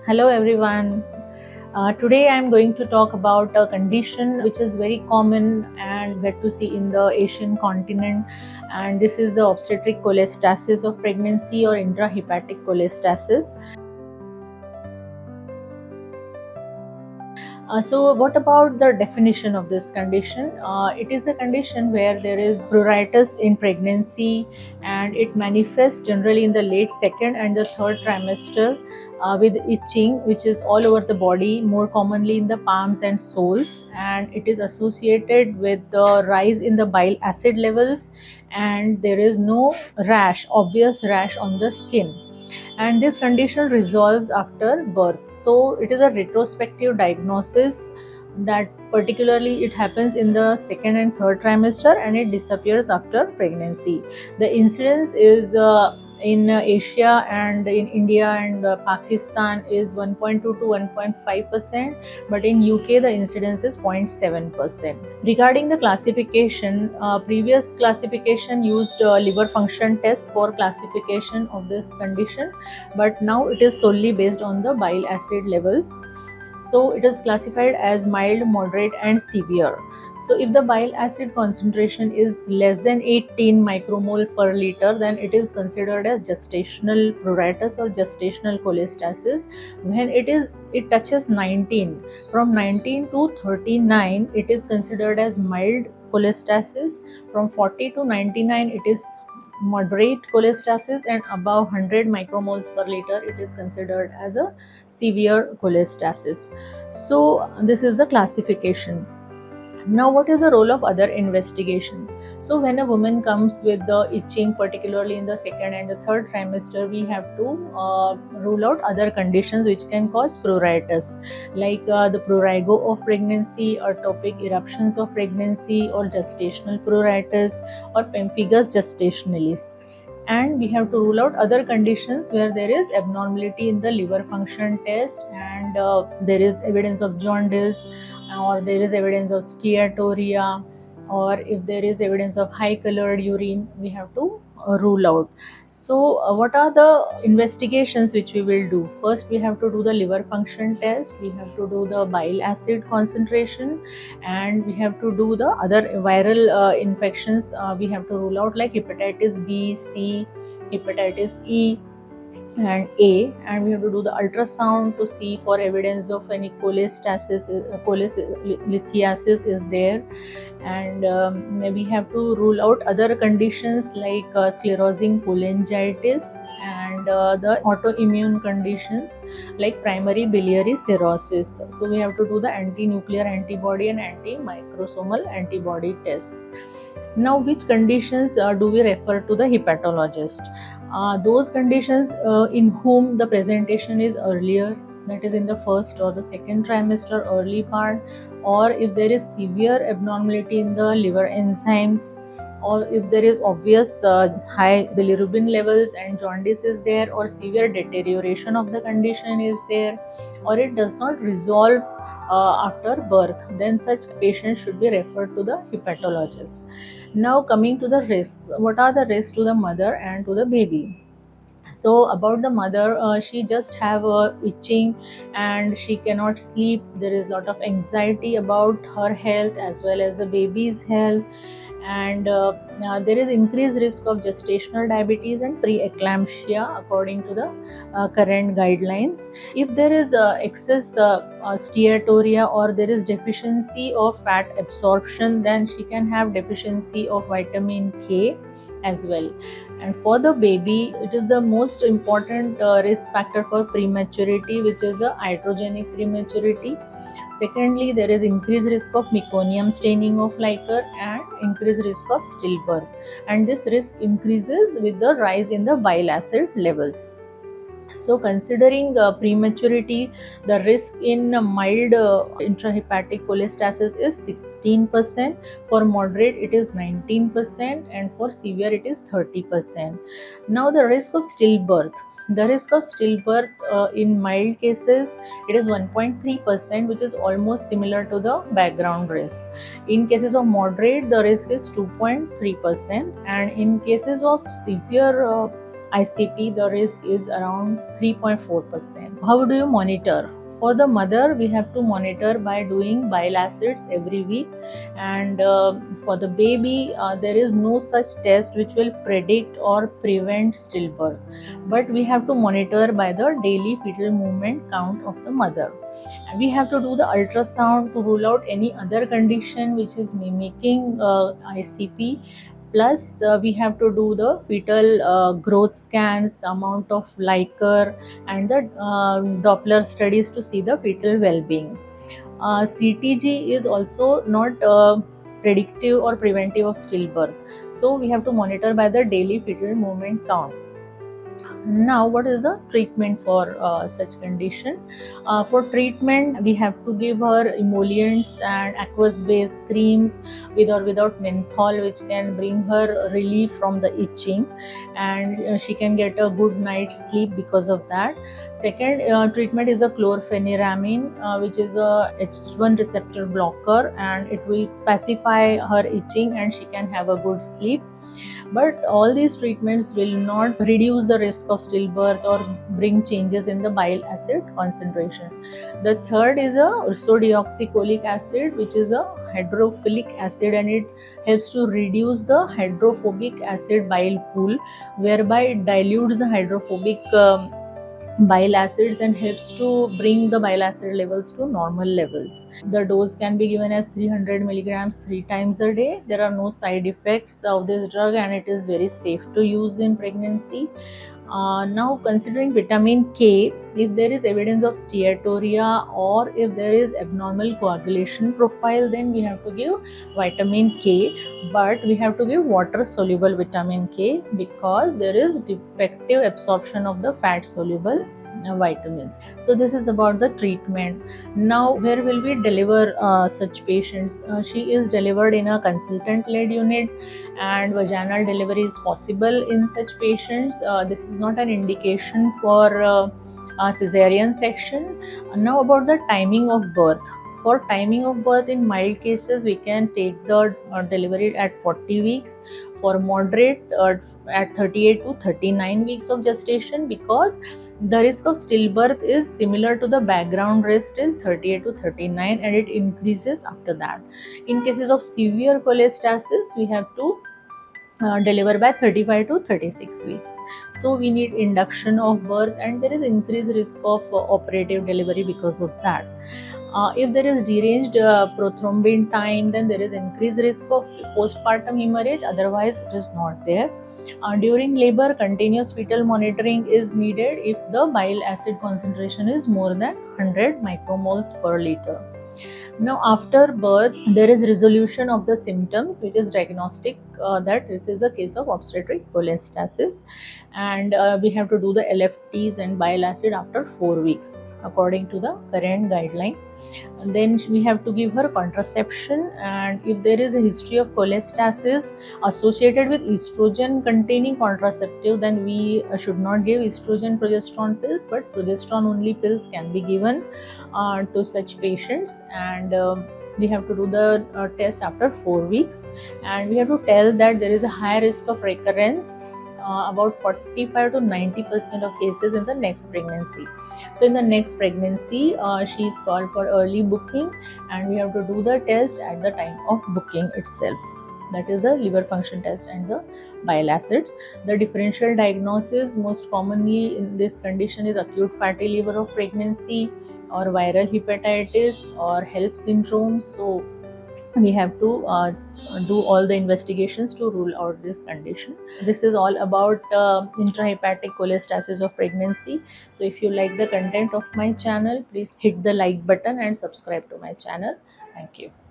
Hello everyone. Today I am going to talk about a condition which is very common and get to see in the Asian continent, and this is the obstetric cholestasis of pregnancy or intrahepatic cholestasis. So what about the definition of this condition? It is a condition where there is pruritus in pregnancy, and it manifests generally in the late second and the third trimester with itching, which is all over the body, more commonly in the palms and soles, and it is associated with the rise in the bile acid levels, and there is no obvious rash on the skin, and this condition resolves after birth. So it is a retrospective diagnosis that particularly it happens in the second and third trimester, and it disappears after pregnancy. The incidence is in Asia and in India and Pakistan is 1.2 to 1.5%, but in UK the incidence is 0.7%. Regarding the classification, previous classification used liver function test for classification of this condition, but now it is solely based on the bile acid levels. So it is classified as mild, moderate and severe. So if the bile acid concentration is less than 18 micromole per liter, then it is considered as gestational pruritus or gestational cholestasis. When it touches 19, from 19 to 39 it is considered as mild cholestasis. From 40 to 99 it is moderate cholestasis, and above 100 micromoles per liter it is considered as a severe cholestasis. So this is the classification. Now, what is the role of other investigations? So when a woman comes with the itching, particularly in the second and the third trimester, we have to rule out other conditions which can cause pruritus, like the prurigo of pregnancy, or atopic eruptions of pregnancy, or gestational pruritus, or pemphigus gestationalis. And we have to rule out other conditions where there is abnormality in the liver function test, and there is evidence of jaundice, or there is evidence of steatorrhea, or if there is evidence of high colored urine, we have to rule out. So what are the investigations which we will do? First, we have to do the liver function test, we have to do the bile acid concentration, and we have to do the other viral infections. We have to rule out, like hepatitis B, C, hepatitis E and A, and we have to do the ultrasound to see for evidence of any cholestasis, cholelithiasis is there, and we have to rule out other conditions like sclerosing cholangitis, and the autoimmune conditions like primary biliary cirrhosis. So we have to do the anti-nuclear antibody and antimicrosomal antibody tests. Now, which conditions do we refer to the hepatologist? Those conditions in whom the presentation is earlier, that is in the first or the second trimester early part, or if there is severe abnormality in the liver enzymes, or if there is obvious high bilirubin levels and jaundice is there, or severe deterioration of the condition is there, or it does not resolve after birth, then such patients should be referred to the hepatologist. Now, coming to the risks, what are the risks to the mother and to the baby? So about the mother, she just have itching and she cannot sleep. There is a lot of anxiety about her health as well as the baby's health, and there is increased risk of gestational diabetes and preeclampsia according to the current guidelines. If there is excess steatorrhea, or there is deficiency of fat absorption, then she can have deficiency of vitamin K as well. And for the baby, it is the most important risk factor for prematurity, which is a iatrogenic prematurity. Secondly, there is increased risk of meconium staining of liquor and increased risk of stillbirth, and this risk increases with the rise in the bile acid levels. So considering prematurity, the risk in mild intrahepatic cholestasis is 16%, for moderate it is 19%, and for severe it is 30%. Now, the risk of stillbirth. The risk of stillbirth in mild cases, it is 1.3%, which is almost similar to the background risk. In cases of moderate, the risk is 2.3%, and in cases of severe ICP, the risk is around 3.4%. How do you monitor? For the mother, we have to monitor by doing bile acids every week, and for the baby, there is no such test which will predict or prevent stillbirth, but we have to monitor by the daily fetal movement count of the mother. We have to do the ultrasound to rule out any other condition which is mimicking ICP. Plus, we have to do the fetal growth scans, the amount of liquor, and the Doppler studies to see the fetal well-being. CTG is also not predictive or preventive of stillbirth, so we have to monitor by the daily fetal movement count. Now, what is the treatment for such condition? For treatment, we have to give her emollients and aqueous based creams with or without menthol, which can bring her relief from the itching, and she can get a good night's sleep because of that. Second treatment is a chlorpheniramine, which is a H1 receptor blocker, and it will pacify her itching and she can have a good sleep. But all these treatments will not reduce the risk of stillbirth or bring changes in the bile acid concentration. The third is a ursodeoxycholic acid, which is a hydrophilic acid, and it helps to reduce the hydrophobic acid bile pool, whereby it dilutes the hydrophobic bile acids and helps to bring the bile acid levels to normal levels. The dose can be given as 300 milligrams 3 times a day. There are no side effects of this drug, and it is very safe to use in pregnancy. Now, considering vitamin K, if there is evidence of steatorrhea or if there is abnormal coagulation profile, then we have to give vitamin K, but we have to give water soluble vitamin K because there is defective absorption of the fat soluble vitamins. So this is about the treatment. Now, where will we deliver such patients? She is delivered in a consultant led unit, and vaginal delivery is possible in such patients. This is not an indication for cesarean section. Now, about the timing of birth. For timing of birth, in mild cases, we can take the delivery at 40 weeks. For moderate, at 38 to 39 weeks of gestation, because the risk of stillbirth is similar to the background risk till 38 to 39, and it increases after that. In cases of severe cholestasis, we have to deliver by 35 to 36 weeks. So we need induction of birth, and there is increased risk of operative delivery because of that. If there is deranged prothrombin time, then there is increased risk of postpartum hemorrhage, otherwise it is not there. During labor, continuous fetal monitoring is needed if the bile acid concentration is more than 100 micromoles per liter. Now, after birth, there is resolution of the symptoms, which is diagnostic that this is a case of obstetric cholestasis, and we have to do the LFTs and bile acid after 4 weeks according to the current guideline. And then we have to give her contraception, and if there is a history of cholestasis associated with estrogen containing contraceptive, then we should not give estrogen progesterone pills, but progesterone only pills can be given to such patients. And we have to do the test after 4 weeks, and we have to tell that there is a high risk of recurrence, about 45 to 90% of cases in the next pregnancy. So in the next pregnancy, she is called for early booking, and we have to do the test at the time of booking itself. That is the liver function test and the bile acids. The differential diagnosis most commonly in this condition is acute fatty liver of pregnancy, or viral hepatitis, or HELLP syndrome. So we have to do all the investigations to rule out this condition. This is all about intrahepatic cholestasis of pregnancy. So if you like the content of my channel, please hit the like button and subscribe to my channel. Thank you.